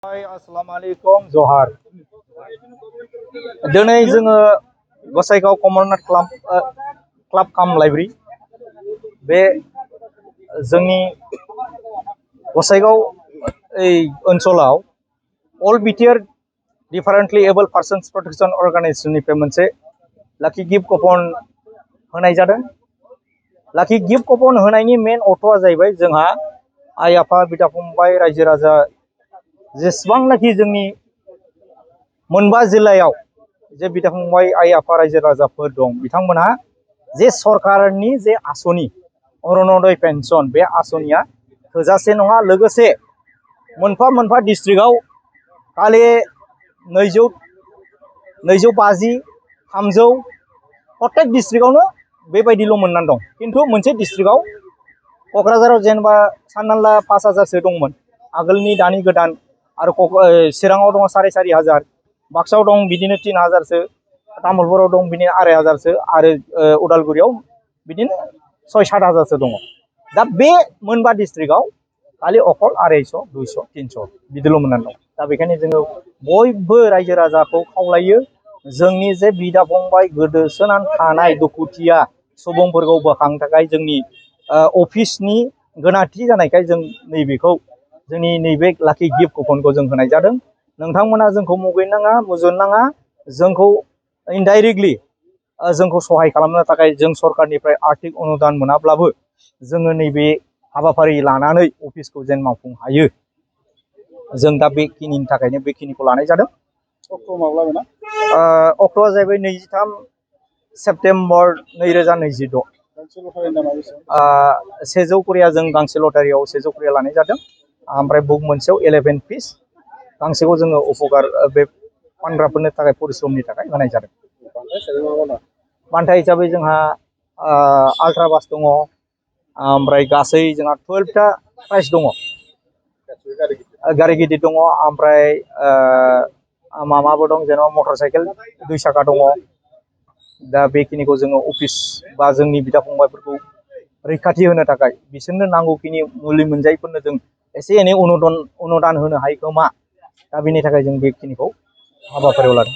Assalamualaikum Johar. Diनै जोङो Gossaigaon Commonwealth club cum library बे जोंनि गसाइगाव ओनसोलाव all BTR differently abled persons protection organisation निफ्राय मोनसे लाकी गिफ्ट कुपन होनाय जादों। लाकी गिफ्ट कुपन होनायनि मेन अर्थआ जाहैबाय जोंहा आइ आफा बिदा फंबाय रायजो राजा जेसेबांनाखि जोंनि मोनबा जिल्लायाव जे बिदा फंबाय आइ आफा रायजो राजाफोर दं बिथांमोनहा जे सरकारनि जे आसनि अरुणोदय पेन्सन बे आसनिया थोजासे नङा। लोगोसे मोनफा मोनफा डिस्ट्रिक्टआव खालि 250 300 प्रत्येक डिस्ट्रिक्टआवनो बेबायदिल' मोननानै दं। खिन्थु मोनसे डिस्ट्रिक्टआव क'क्राझाराव जेनेबा साननानै 5000सो दंमोन आगोलनि दानि गोदान आरो चिराङाव दङ 4500 बाक्सायाव दं बिदिनो 3000सो तामुलपुराव दं बिदिनो 2500सो आरो उदालगुरियाव बिदिनो 6-7 हाजारसो दङ। दा बे मोनबा डिस्ट्रिक्टआव खालि अकल 250 200 300 बिदिल' मोननानै दं। दा बेखायनो जोङो बयबो रायजो राजाखौ खावलायो जोंनि जे बिदा फंबाय गोदोसोनानै थानाय दुखुथिया सुबुंफोरखौ बोखांनो थाखाय जोंनि अफिसनि गोनांथि जानायखाय जों नैबेखौ जोंनि नैबे लाकी गिफ्ट कुपनखौ जों होनाय जादों। नोंथांमोना जोंखौ मुगैनाङा मुजुननाङा, जोंखौ इनडाइरेक्टलि जोंखौ सहाय खालामनो थाखाय जों सरकारनिफ्राय आर्थिक अनुदान मोनाब्लाबो जोङो नैबे हाबाफारि लानानै अफिसखौ जेन मावफुंनो हायो जों दा बेखिनिनि थाखायनो बेखिनिखौ लानाय जादों। अक्ट'आ जाहैबाय 23 सेप्तेम्बर 2026। 100 करिया जों गांसे लटारियाव 100 करिया लानाय जादों। ओमफ्राय बुक मोनसेयाव 11 पिस गांसेखौ जोङो उपकार बे फानग्राफोरनि थाखाय परिश्रमनि थाखाय होनाय जादों। बान्था हिसाबै जोंहा आल्ट्रा बास दङ, ओमफ्राय गासै जोंहा 12टा प्राइज दङ। गारि गिदिर दङ, ओमफ्राय माबाबो दं जेनेबा मटर साइकेल 2 साखा दङ। दा बेखिनिखौ जोङो अफिस बा जोंनि बिदा फंबायफोरखौ रैखाथि होनो थाखाय बिसोरनो नांगौखिनि मुलि मोनजायैफोरनो जों एसे एनै अनुदान होनो हायो खोमा। दा बेनि थाखाय जों बेखिनिखौ हाबाफारियाव लादों।